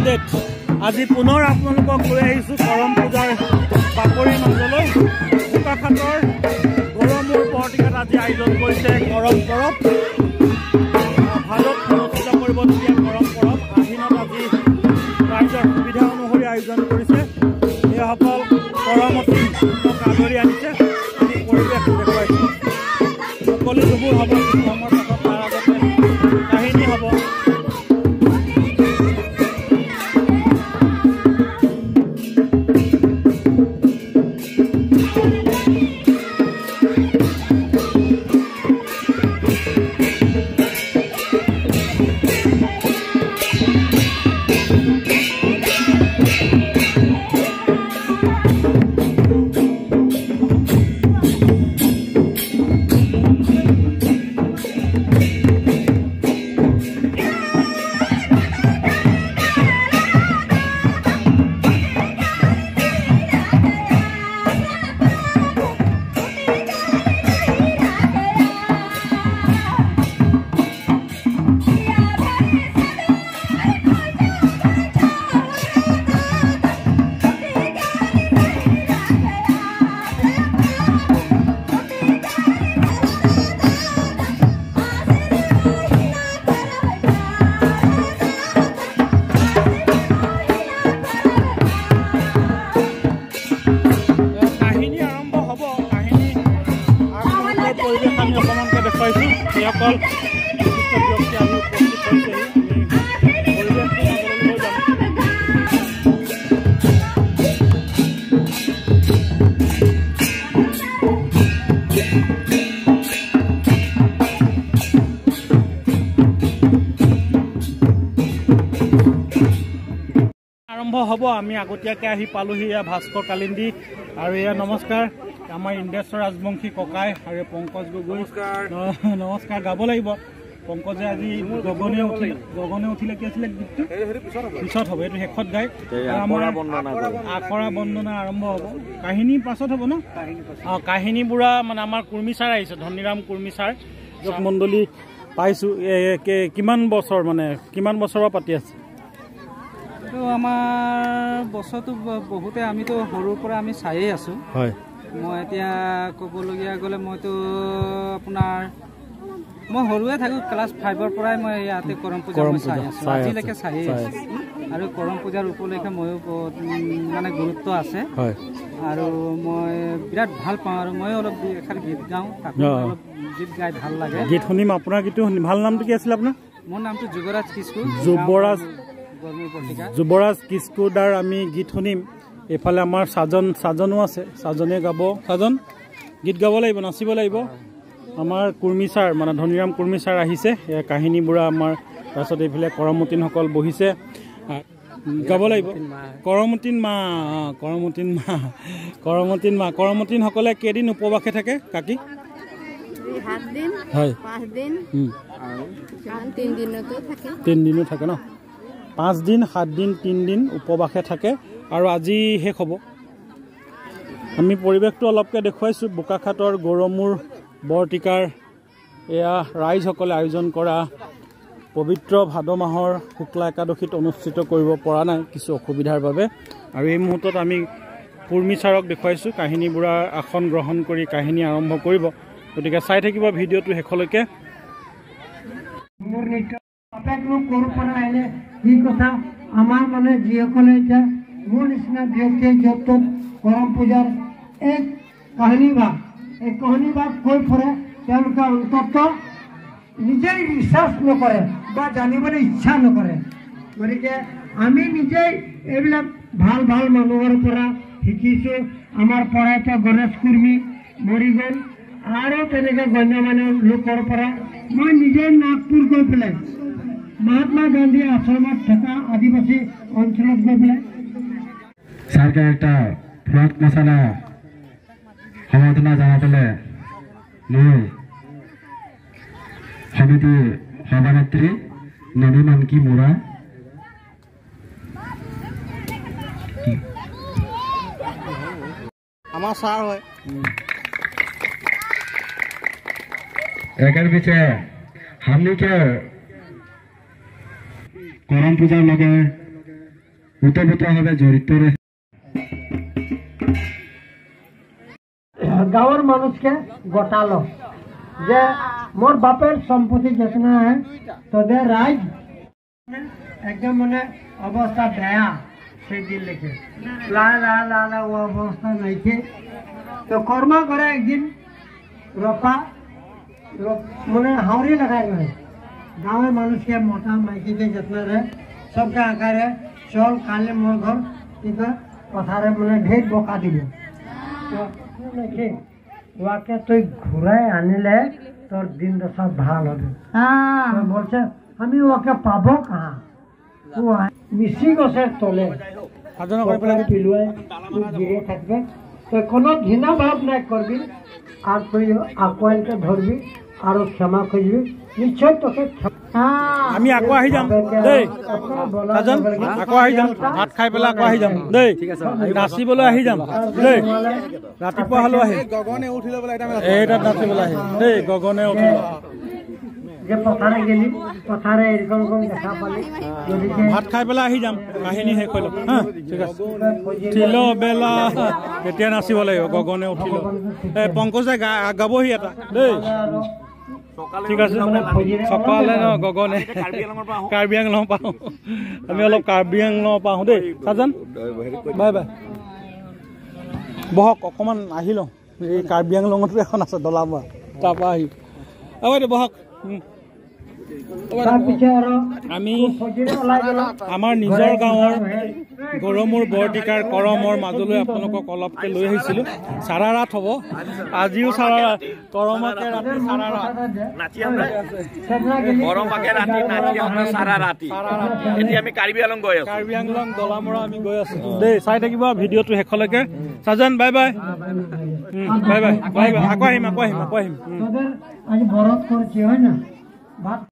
update আজি পুনৰ আপোনালোকক লৈ আহিছোঁ কৰম পূজাৰ পাপৰিৰ মাজলৈ বোকাখাটৰ গৰমূৰ বৰটিকাত আজি আয়োজন কৰিছে কৰম পৰৱ ভালত অনুষ্ঠিত কৰিবলগীয়া কৰম পৰৱ আহিনত আজি ৰাইজৰ সুবিধা অনুসৰি আয়োজন কৰিছে এইসকল কৰমতী আদৰি আনিছে আমি পৰিৱেশ দেখুৱাইছোঁ সকলো যুৱক হ'ব সময়ৰ পাছত তাৰ আগতে কাহিনী হ'ব আৰম্ভ হ'ব আমি আগতীয়াকৈ আহি পালোহি এয়া ভাস্কৰ কালিন্দী আৰু এয়া নমস্কাৰ আমাৰ ইন্দ্ৰেশ্বৰ ৰাজবংশী ককাই আৰু পংকজ গগৈ নমস্কাৰ গাব লাগিব পংকজে আজি গগনে উঠিলে কি আছিলে গীতটো পিছত হ'ব এইটো শেষত গাই আমাৰ আখৰা বন্দনা আৰম্ভ হ'ব কাহিনী পাছত হ'ব ন কাহিনী বুঢ়া মানে আমাৰ কুৰ্মী ছাৰ আহিছে ধনীৰাম কুৰ্মী ছাৰ য'ত মণ্ডলী পাইছোঁ কিমান বছৰৰ পৰা পাতি আছে আমাৰ বছৰটো বহুতে আমিতো সৰুৰ পৰা আমি চায়েই আছোঁ হয় মই এতিয়া ক'বলগীয়া গ'লে মইতো আপোনাৰ মই সৰুৱে থাকোঁ ক্লাছ 5ৰ পৰাই মই ইয়াতে কৰম পূজা চাই আছোঁ আজিলৈকে চায়েই আছোঁ আৰু কৰম পূজাৰ উপলক্ষে ময়ো মানে গুৰুত্ব আছে আৰু মই বিৰাট ভাল পাওঁ আৰু মই অলপ এষাৰ গীত গাওঁ অলপ গীত গাই ভাল লাগে গীত শুনিম আপোনাৰ গীতটো ভাল নামটো কি আছিলে আপোনাৰ মোৰ নামটো যুৱৰাজ কিস্কু যুৱৰাজ কিস্কু দাৰ আমি গীত শুনিম এইফালে আমাৰ সাজনো আছে সাজনে গাব সাজন গীত গাব লাগিব নাচিব লাগিব আমাৰ কুৰ্মী ছাৰ মানে ধনীৰাম কুৰ্মী ছাৰ আহিছে কাহিনী বুঢ়া আমাৰ তাৰপিছত এইফালে কৰমতীনসকল বহিছে গাব লাগিব কৰমতীনসকলে কেইদিন উপবাসে থাকে কাকি 7 দিন হয় 5 দিন আৰু 3 দিনতো থাকে 3 দিনো থাকে ন 5 দিন 7 দিন 3 দিন উপবাসে থাকে আৰু আজি শেষ হ'ব আমি পৰিৱেশটো অলপকৈ দেখুৱাইছোঁ বোকাখাটৰ গৰমূৰ বৰটিকাৰ এয়া ৰাইজসকলে আয়োজন কৰা পবিত্ৰ ভাদ মাহৰ শুক্লা একাদশীত অনুষ্ঠিত কৰিব পৰা নাই কিছু অসুবিধাৰ বাবে আৰু এই মুহূৰ্তত আমি কুৰ্মী ছাৰক দেখুৱাইছোঁ কাহিনী বুঢ়াৰ আসন গ্ৰহণ কৰি কাহিনী আৰম্ভ কৰিব গতিকে চাই থাকিব ভিডিঅ'টো শেষলৈকে আমাৰ মানে যিসকলে এতিয়া মোৰ নিচিনা ব্যক্তিয়ে য'ত কৰম পূজাৰ এক কাহিনী ভাগ কৈ ফুৰে তেওঁলোকে অন্তত নিজেই ৰিচাৰ্চ নকৰে বা জানিবলৈ ইচ্ছা নকৰে গতিকে আমি নিজেই এইবিলাক ভাল মানুহৰ পৰা শিকিছোঁ আমাৰ পৰাইতা গণেশ কুৰ্মী মৰি গ'ল আৰু তেনেকৈ গণ্যমান্য লোকৰ পৰা মই নিজেই নাগপুৰ গৈ পেলাই মহাত্মা গান্ধী আশ্ৰমত থকা আদিবাসী অঞ্চলত গৈ পেলাই চৰকাৰে একটা ফ্লট মছলা সম্বৰ্ধনা জনাবলৈ মই সমিতি সভানেত্ৰী ননী মানকী মুৰা আমাৰ ছাৰ হয় एकर पीछे हमने क्या करम पूजा लगे ওতপ্ৰোতভাৱে জড়িত গাঁৱৰ মানুহকে গোটালো যে মোর বাপের সম্পত্তি যেখানে है তোদের রাজ একদম মানে অবস্থা বেয়া সেই দিন লিখে লা লা লা লা ও অবস্থা নাইছে তো কর্ম করে একদিন রপা মানে হাওড়ি লাগাই গেল গাঁৱেৰ মানুষকে মোটা মাইকিতে যেতনা রে সবকে আকারে চল কালে মোর ঘর কিন্তু কথারে মানে ঢের বোকা দিব তো ওকে তুই ঘুরাই আনিলে তোর দিন দশা ভাল হবে বলছে আমি ওকে পাবো কাহা ও মিশি গছের তলে পিলুয়াই তুই গিরে থাকবে তুই কোনো ঘৃণা ভাব নাই করবি আর তুই আকোয়ালকে ধরবি আর ক্ষমা খুঁজবি নিশ্চয় তোকে আমি আকৌ আহি যাম দেই ৰাজন আকৌ আহি যাম ভাত খাই পেলাই আকৌ আহি যাম দেই নাচিবলৈ আহি যাম দেই ৰাতিপুৱা হ'লেও আহিম এইটা নাচিবলৈ আহিম দেই গগনে উঠিব যে পথারে গেলি পথারে এরকম দেখা পালি ভাত খাই পেলাই আহি যাম কাহিনী শেষ হৈ লওক হা ঠিক আছে ঠিল বেলা এতিয়া নাচিব লাগিব গগনে উঠিল পংকজে গাবহি এটা দেই ঠিক আছে সকালে ন গগনে কাৰ্বি আংলং পাওঁ আমি অলপ কাৰ্বি আংলং পাওঁ দেই চাজান বাই বাই বহক অকণমান আহি লওঁ এই কাৰ্বি আংলঙতো এখন আছে দলামৰা তাৰপৰা আহি বাইদেউ বহক আমি আমাৰ নিজৰ গাঁৱৰ গৰমৰ বৰটিকাৰ কৰমৰ মাজলৈ আপোনালোকক অলপকৈ লৈ আহিছিলোঁ চাৰা ৰাত হ'ব আজিও চাৰা ৰাত কৰমাকে ৰাতি চাৰা ৰাত কাৰ্বি আংলং দলামৰা আমি গৈ আছোঁ দেই চাই থাকিব ভিডিঅ'টো শেষলৈকে চাজান bye bye bye bye bye bye আকৌ আহিম আজি বরত করছি হয় না ভাত